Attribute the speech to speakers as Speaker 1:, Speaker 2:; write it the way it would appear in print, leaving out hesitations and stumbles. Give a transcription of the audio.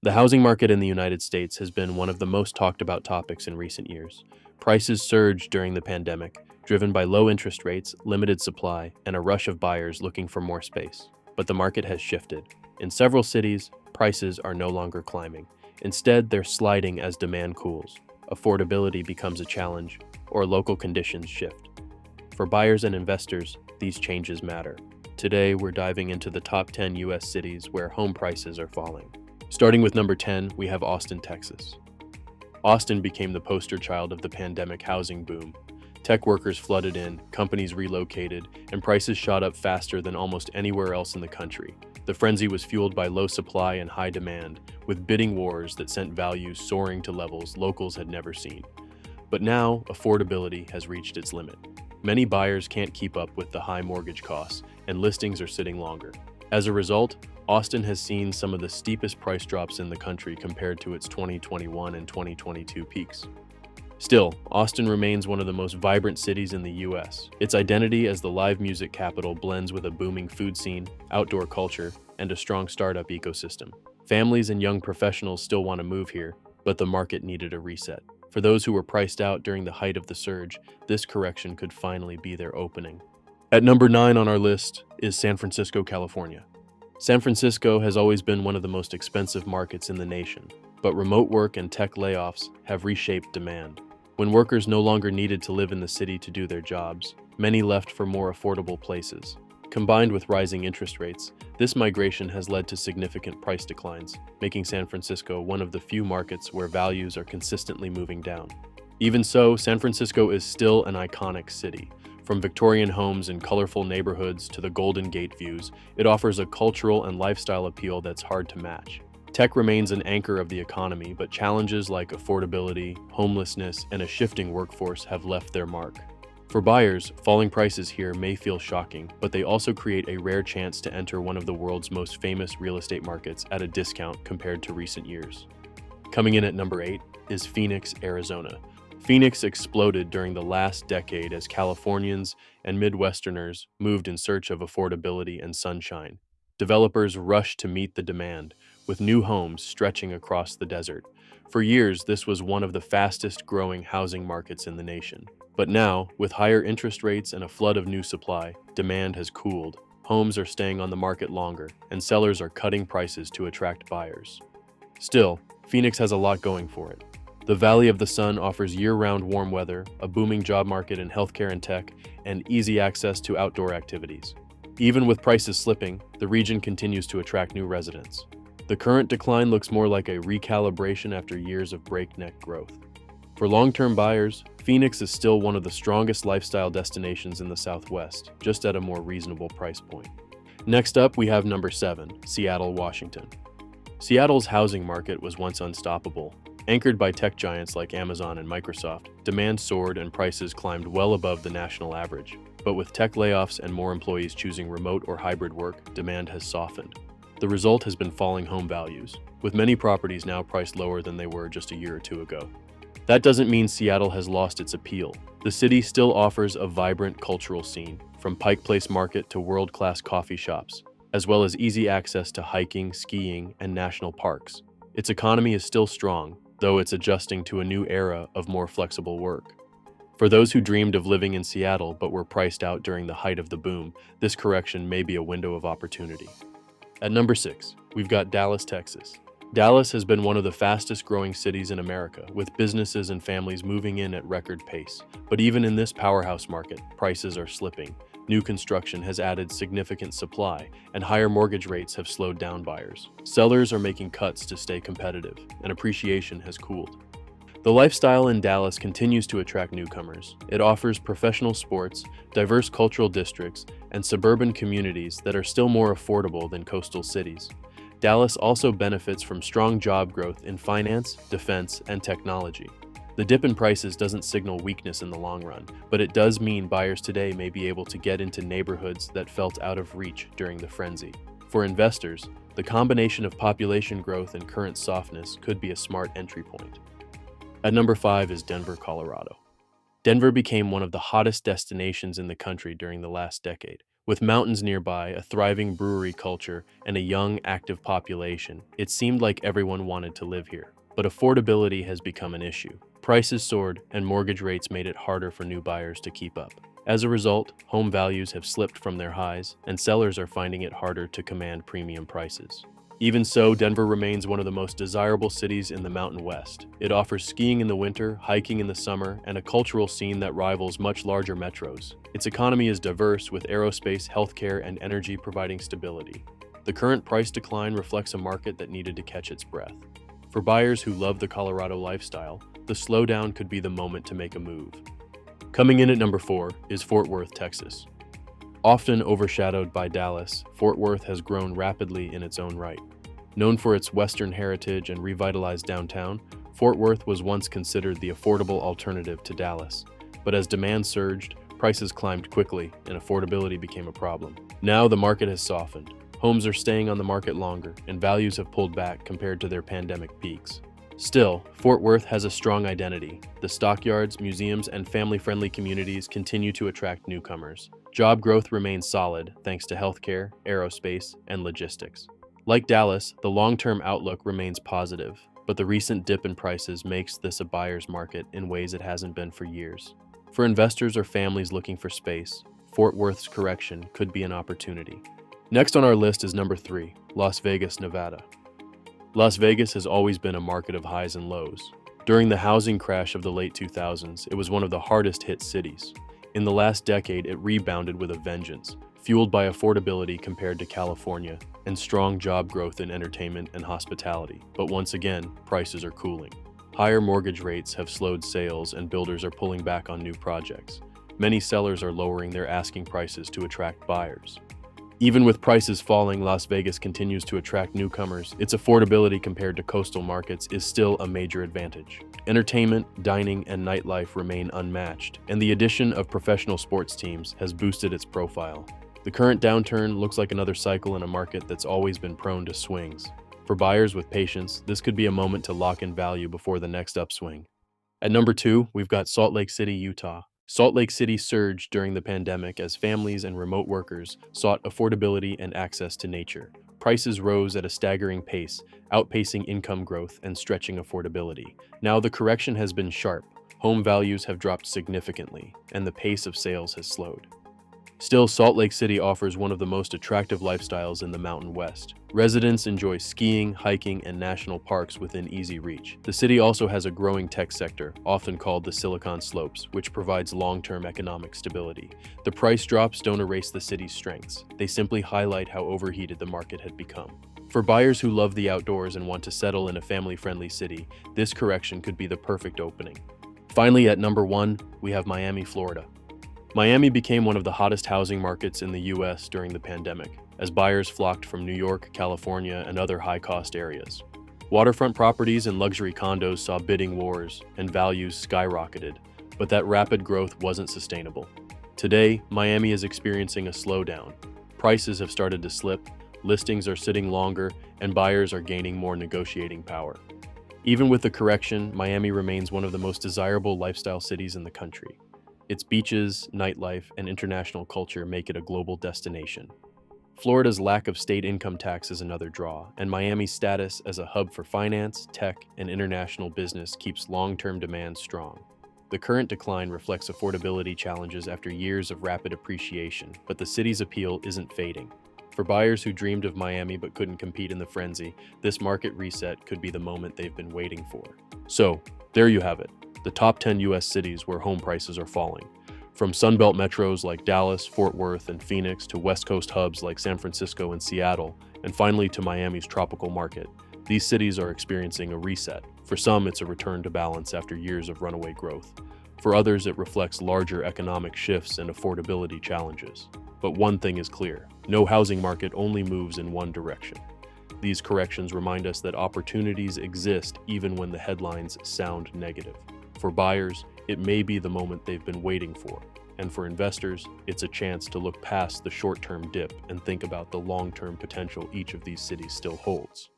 Speaker 1: The housing market in the United States has been one of the most talked about topics in recent years. Prices surged during the pandemic, driven by low interest rates, limited supply, and a rush of buyers looking for more space. But the market has shifted. In several cities, prices are no longer climbing. Instead, they're sliding as demand cools, affordability becomes a challenge, or local conditions shift. For buyers and investors, these changes matter. Today, we're diving into the top 10 U.S. cities where home prices are falling. Starting with number 10, we have Austin, Texas. Austin became the poster child of the pandemic housing boom. Tech workers flooded in, companies relocated, and prices shot up faster than almost anywhere else in the country. The frenzy was fueled by low supply and high demand, with bidding wars that sent values soaring to levels locals had never seen. But now, affordability has reached its limit. Many buyers can't keep up with the high mortgage costs, and listings are sitting longer. As a result, Austin has seen some of the steepest price drops in the country compared to its 2021 and 2022 peaks. Still, Austin remains one of the most vibrant cities in the U.S. Its identity as the live music capital blends with a booming food scene, outdoor culture, and a strong startup ecosystem. Families and young professionals still want to move here, but the market needed a reset. For those who were priced out during the height of the surge, this correction could finally be their opening. At number 9 on our list is San Francisco, California. San Francisco has always been one of the most expensive markets in the nation, but remote work and tech layoffs have reshaped demand. When workers no longer needed to live in the city to do their jobs, many left for more affordable places. Combined with rising interest rates, this migration has led to significant price declines, making San Francisco one of the few markets where values are consistently moving down. Even so, San Francisco is still an iconic city. From Victorian homes and colorful neighborhoods to the Golden Gate views, it offers a cultural and lifestyle appeal that's hard to match. Tech remains an anchor of the economy, but challenges like affordability, homelessness, and a shifting workforce have left their mark. For buyers, falling prices here may feel shocking, but they also create a rare chance to enter one of the world's most famous real estate markets at a discount compared to recent years. Coming in at number 8 is Phoenix, Arizona. Phoenix exploded during the last decade as Californians and Midwesterners moved in search of affordability and sunshine. Developers rushed to meet the demand, with new homes stretching across the desert. For years, this was one of the fastest-growing housing markets in the nation. But now, with higher interest rates and a flood of new supply, demand has cooled. Homes are staying on the market longer, and sellers are cutting prices to attract buyers. Still, Phoenix has a lot going for it. The Valley of the Sun offers year-round warm weather, a booming job market in healthcare and tech, and easy access to outdoor activities. Even with prices slipping, the region continues to attract new residents. The current decline looks more like a recalibration after years of breakneck growth. For long-term buyers, Phoenix is still one of the strongest lifestyle destinations in the Southwest, just at a more reasonable price point. Next up, we have number 7, Seattle, Washington. Seattle's housing market was once unstoppable. Anchored by tech giants like Amazon and Microsoft, demand soared and prices climbed well above the national average. But with tech layoffs and more employees choosing remote or hybrid work, demand has softened. The result has been falling home values, with many properties now priced lower than they were just a year or two ago. That doesn't mean Seattle has lost its appeal. The city still offers a vibrant cultural scene, from Pike Place Market to world-class coffee shops, as well as easy access to hiking, skiing, and national parks. Its economy is still strong, though it's adjusting to a new era of more flexible work. For those who dreamed of living in Seattle but were priced out during the height of the boom, this correction may be a window of opportunity. At number 6, we've got Dallas, Texas. Dallas has been one of the fastest growing cities in America, with businesses and families moving in at record pace. But even in this powerhouse market, prices are slipping. New construction has added significant supply, and higher mortgage rates have slowed down buyers. Sellers are making cuts to stay competitive, and appreciation has cooled. The lifestyle in Dallas continues to attract newcomers. It offers professional sports, diverse cultural districts, and suburban communities that are still more affordable than coastal cities. Dallas also benefits from strong job growth in finance, defense, and technology. The dip in prices doesn't signal weakness in the long run, but it does mean buyers today may be able to get into neighborhoods that felt out of reach during the frenzy. For investors, the combination of population growth and current softness could be a smart entry point. At number 5 is Denver, Colorado. Denver became one of the hottest destinations in the country during the last decade, With mountains nearby, a thriving brewery culture, and a young, active population, it seemed like everyone wanted to live here. But affordability has become an issue. Prices soared, and mortgage rates made it harder for new buyers to keep up. As a result, home values have slipped from their highs, and sellers are finding it harder to command premium prices. Even so, Denver remains one of the most desirable cities in the Mountain West. It offers skiing in the winter, hiking in the summer, and a cultural scene that rivals much larger metros. Its economy is diverse, with aerospace, healthcare, and energy providing stability. The current price decline reflects a market that needed to catch its breath. For buyers who love the Colorado lifestyle, the slowdown could be the moment to make a move. Coming in at number 4 is Fort Worth, Texas. Often overshadowed by Dallas, Fort Worth has grown rapidly in its own right. Known for its Western heritage and revitalized downtown, Fort Worth was once considered the affordable alternative to Dallas. But as demand surged, prices climbed quickly, and affordability became a problem. Now the market has softened. Homes are staying on the market longer, and values have pulled back compared to their pandemic peaks. Still, Fort Worth has a strong identity. The stockyards, museums, and family-friendly communities continue to attract newcomers. Job growth remains solid thanks to healthcare, aerospace, and logistics. Like Dallas, the long-term outlook remains positive, but the recent dip in prices makes this a buyer's market in ways it hasn't been for years. For investors or families looking for space, Fort Worth's correction could be an opportunity. Next on our list is number 3, Las Vegas, Nevada. Las Vegas has always been a market of highs and lows. During the housing crash of the late 2000s, it was one of the hardest hit cities. In the last decade, it rebounded with a vengeance, fueled by affordability compared to California and strong job growth in entertainment and hospitality. But once again, prices are cooling. Higher mortgage rates have slowed sales, and builders are pulling back on new projects. Many sellers are lowering their asking prices to attract buyers. Even with prices falling, Las Vegas continues to attract newcomers. Its affordability compared to coastal markets is still a major advantage. Entertainment, dining, and nightlife remain unmatched, and the addition of professional sports teams has boosted its profile. The current downturn looks like another cycle in a market that's always been prone to swings. For buyers with patience, this could be a moment to lock in value before the next upswing. At number 2, we've got Salt Lake City, Utah. Salt Lake City surged during the pandemic as families and remote workers sought affordability and access to nature. Prices rose at a staggering pace, outpacing income growth and stretching affordability. Now the correction has been sharp. Home values have dropped significantly, and the pace of sales has slowed. Still, Salt Lake City offers one of the most attractive lifestyles in the Mountain West. Residents enjoy skiing, hiking, and national parks within easy reach. The city also has a growing tech sector, often called the Silicon Slopes, which provides long-term economic stability. The price drops don't erase the city's strengths. They simply highlight how overheated the market had become. For buyers who love the outdoors and want to settle in a family-friendly city, this correction could be the perfect opening. Finally, at number 1, we have Miami, Florida. Miami became one of the hottest housing markets in the U.S. during the pandemic, as buyers flocked from New York, California, and other high-cost areas. Waterfront properties and luxury condos saw bidding wars, and values skyrocketed, but that rapid growth wasn't sustainable. Today, Miami is experiencing a slowdown. Prices have started to slip, listings are sitting longer, and buyers are gaining more negotiating power. Even with the correction, Miami remains one of the most desirable lifestyle cities in the country. Its beaches, nightlife, and international culture make it a global destination. Florida's lack of state income tax is another draw, and Miami's status as a hub for finance, tech, and international business keeps long-term demand strong. The current decline reflects affordability challenges after years of rapid appreciation, but the city's appeal isn't fading. For buyers who dreamed of Miami but couldn't compete in the frenzy, this market reset could be the moment they've been waiting for. So, there you have it. The top 10 U.S. cities where home prices are falling. From Sunbelt metros like Dallas, Fort Worth, and Phoenix to West Coast hubs like San Francisco and Seattle, and finally to Miami's tropical market, these cities are experiencing a reset. For some, it's a return to balance after years of runaway growth. For others, it reflects larger economic shifts and affordability challenges. But one thing is clear: no housing market only moves in one direction. These corrections remind us that opportunities exist even when the headlines sound negative. For buyers, it may be the moment they've been waiting for. And for investors, it's a chance to look past the short-term dip and think about the long-term potential each of these cities still holds.